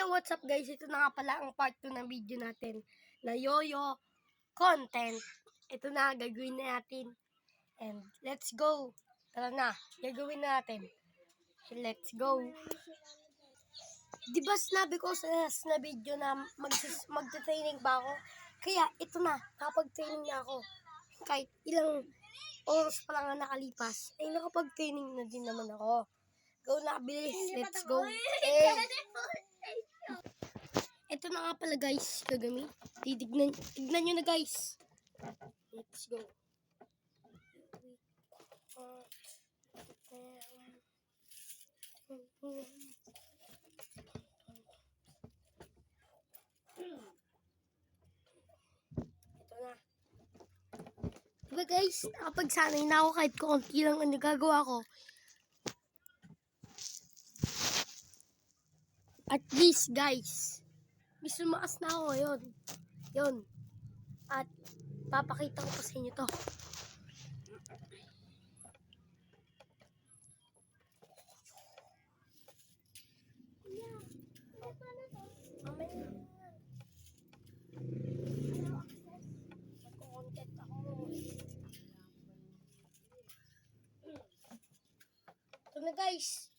Hello, what's up guys? Ito na nga pala ang part 2 ng video natin na yoyo content. Ito na, gagawin na natin. And let's go. Tara na, gagawin natin. Let's go. Di ba sinabi ko sa video na magta-training ba ako? Kaya ito na, nakapag-training na ako. Kahit ilang oras pa lang na nakalipas, ay nakapag-training na din naman ako. Go na, bilis. Let's go. Ito na nga pala guys, gagawin. Tignan nyo na guys. Let's go. Ito na. Diba guys, nakapagsanay na ako kahit konti lang ang nagagawa ko. At least guys, mas lumakas na ako ngayon. Yun. At papakita ko pa sa inyo to. Nagko-content ako. Ito na guys.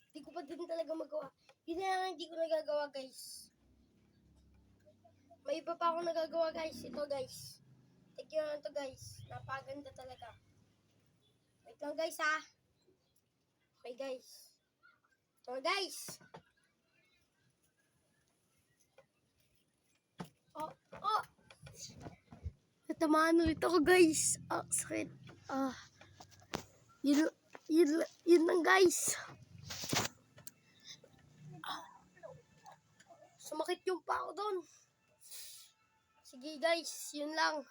Hindi ko pa din talaga magawa. Yun na lang hindi ko nagagawa guys. May iba pa akong nagagawa guys. Ito guys. Tignan nyo to guys. Napaganda talaga. Wait lang guys ha. Okay guys. Ito guys. Oh. Natamaan ulit ako guys. Sakit. Yun lang guys. Sumakit yung pa ako doon. Sige guys, yun lang.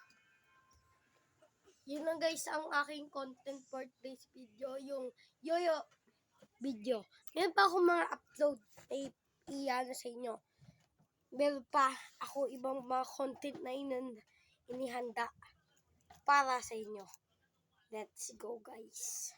Yun lang guys ang aking content for today's video. Yung yoyo video. Meron pa akong mga upload ay iyan sa inyo. Meron pa ako ibang mga content na inihanda para sa inyo. Let's go guys.